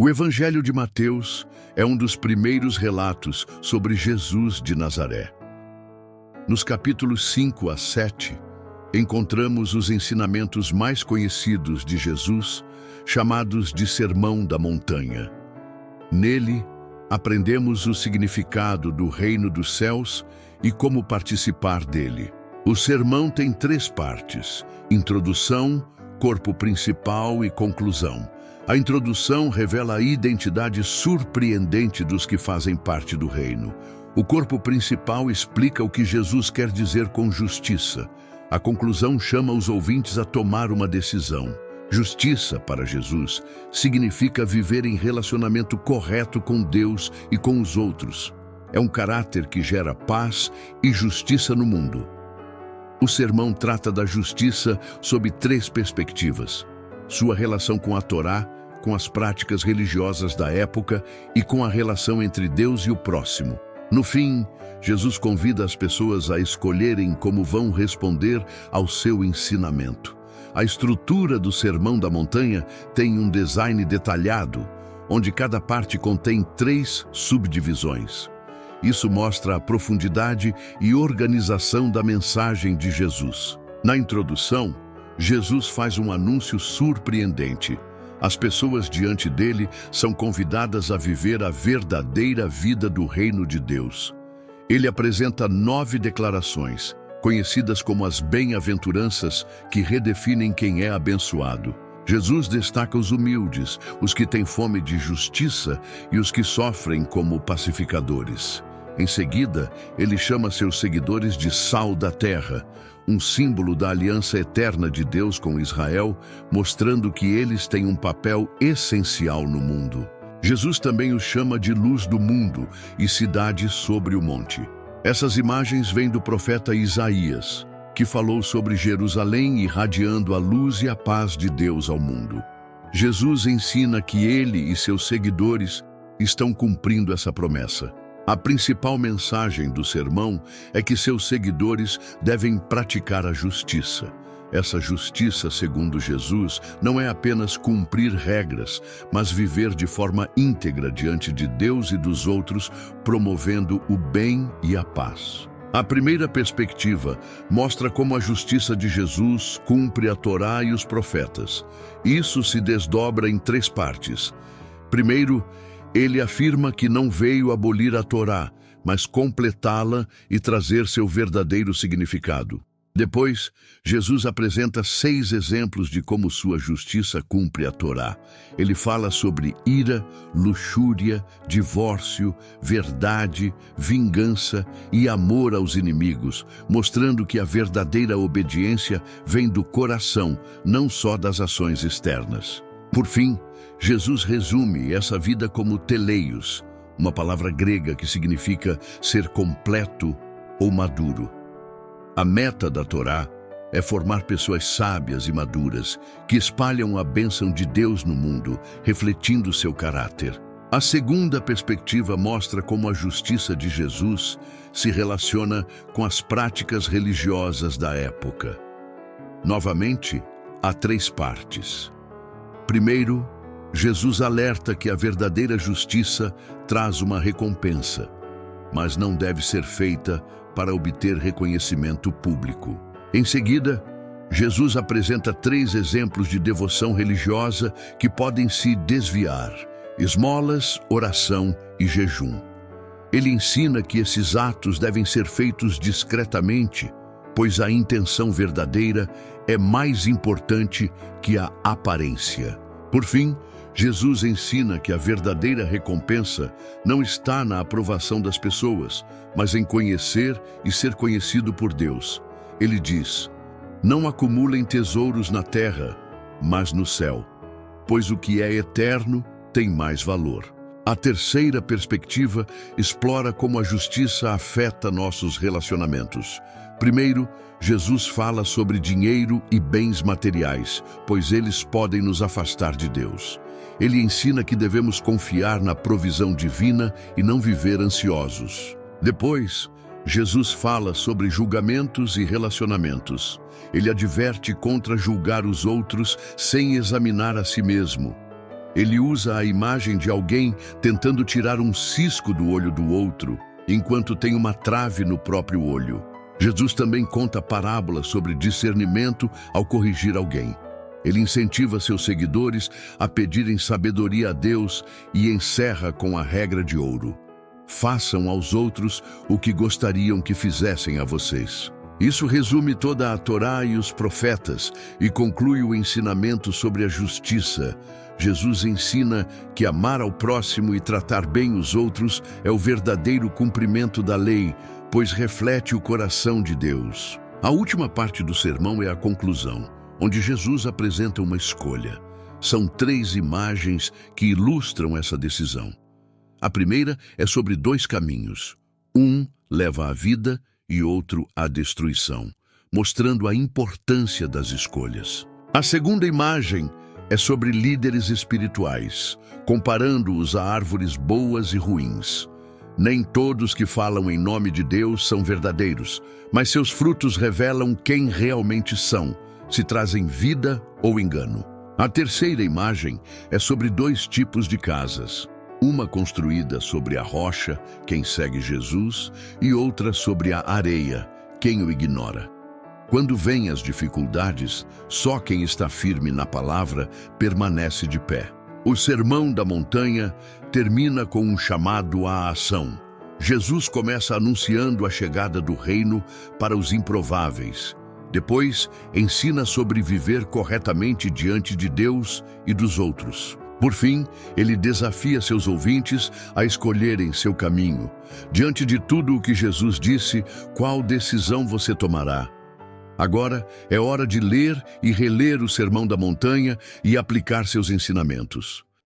O Evangelho de Mateus é um dos primeiros relatos sobre Jesus de Nazaré. Nos capítulos 5 a 7, encontramos os ensinamentos mais conhecidos de Jesus, chamados de Sermão da Montanha. Nele, aprendemos o significado do reino dos céus e como participar dele. O sermão tem 3 partes: introdução, corpo principal e conclusão. A introdução revela a identidade surpreendente dos que fazem parte do reino. O corpo principal explica o que Jesus quer dizer com justiça. A conclusão chama os ouvintes a tomar uma decisão. Justiça, para Jesus, significa viver em relacionamento correto com Deus e com os outros. É um caráter que gera paz e justiça no mundo. O sermão trata da justiça sob 3 perspectivas: sua relação com a Torá, com as práticas religiosas da época e com a relação entre Deus e o próximo. No fim, Jesus convida as pessoas a escolherem como vão responder ao seu ensinamento. A estrutura do Sermão da Montanha tem um design detalhado, onde cada parte contém 3 subdivisões. Isso mostra a profundidade e organização da mensagem de Jesus. Na introdução, Jesus faz um anúncio surpreendente. As pessoas diante dele são convidadas a viver a verdadeira vida do reino de Deus. Ele apresenta 9 declarações, conhecidas como as bem-aventuranças, que redefinem quem é abençoado. Jesus destaca os humildes, os que têm fome de justiça e os que sofrem como pacificadores. Em seguida, ele chama seus seguidores de sal da terra, um símbolo da aliança eterna de Deus com Israel, mostrando que eles têm um papel essencial no mundo. Jesus também os chama de luz do mundo e cidade sobre o monte. Essas imagens vêm do profeta Isaías, que falou sobre Jerusalém irradiando a luz e a paz de Deus ao mundo. Jesus ensina que ele e seus seguidores estão cumprindo essa promessa. A principal mensagem do sermão é que seus seguidores devem praticar a justiça. Essa justiça, segundo Jesus, não é apenas cumprir regras, mas viver de forma íntegra diante de Deus e dos outros, promovendo o bem e a paz. A primeira perspectiva mostra como a justiça de Jesus cumpre a Torá e os profetas. Isso se desdobra em 3 partes. Primeiro, ele afirma que não veio abolir a Torá, mas completá-la e trazer seu verdadeiro significado. Depois, Jesus apresenta 6 exemplos de como sua justiça cumpre a Torá. Ele fala sobre ira, luxúria, divórcio, verdade, vingança e amor aos inimigos, mostrando que a verdadeira obediência vem do coração, não só das ações externas. Por fim, Jesus resume essa vida como teleios, uma palavra grega que significa ser completo ou maduro. A meta da Torá é formar pessoas sábias e maduras, que espalham a bênção de Deus no mundo, refletindo seu caráter. A segunda perspectiva mostra como a justiça de Jesus se relaciona com as práticas religiosas da época. Novamente, há 3 partes. Primeiro, Jesus alerta que a verdadeira justiça traz uma recompensa, mas não deve ser feita para obter reconhecimento público. Em seguida, Jesus apresenta 3 exemplos de devoção religiosa que podem se desviar: esmolas, oração e jejum. Ele ensina que esses atos devem ser feitos discretamente, pois a intenção verdadeira é mais importante que a aparência. Por fim, Jesus ensina que a verdadeira recompensa não está na aprovação das pessoas, mas em conhecer e ser conhecido por Deus. Ele diz: não acumulem tesouros na terra, mas no céu, pois o que é eterno tem mais valor. A terceira perspectiva explora como a justiça afeta nossos relacionamentos. Primeiro, Jesus fala sobre dinheiro e bens materiais, pois eles podem nos afastar de Deus. Ele ensina que devemos confiar na provisão divina e não viver ansiosos. Depois, Jesus fala sobre julgamentos e relacionamentos. Ele adverte contra julgar os outros sem examinar a si mesmo. Ele usa a imagem de alguém tentando tirar um cisco do olho do outro, enquanto tem uma trave no próprio olho. Jesus também conta parábolas sobre discernimento ao corrigir alguém. Ele incentiva seus seguidores a pedirem sabedoria a Deus e encerra com a regra de ouro: façam aos outros o que gostariam que fizessem a vocês. Isso resume toda a Torá e os profetas e conclui o ensinamento sobre a justiça. Jesus ensina que amar ao próximo e tratar bem os outros é o verdadeiro cumprimento da lei, pois reflete o coração de Deus. A última parte do sermão é a conclusão, onde Jesus apresenta uma escolha. São 3 imagens que ilustram essa decisão. A primeira é sobre 2 caminhos. Um leva à vida e outro à destruição, mostrando a importância das escolhas. A segunda imagem é sobre líderes espirituais, comparando-os a árvores boas e ruins. Nem todos que falam em nome de Deus são verdadeiros, mas seus frutos revelam quem realmente são, se trazem vida ou engano. A terceira imagem é sobre 2 tipos de casas. Uma construída sobre a rocha, quem segue Jesus, e outra sobre a areia, quem o ignora. Quando vêm as dificuldades, só quem está firme na palavra permanece de pé. O Sermão da Montanha termina com um chamado à ação. Jesus começa anunciando a chegada do reino para os improváveis. Depois, ensina sobre viver corretamente diante de Deus e dos outros. Por fim, ele desafia seus ouvintes a escolherem seu caminho. Diante de tudo o que Jesus disse, qual decisão você tomará? Agora é hora de ler e reler o Sermão da Montanha e aplicar seus ensinamentos.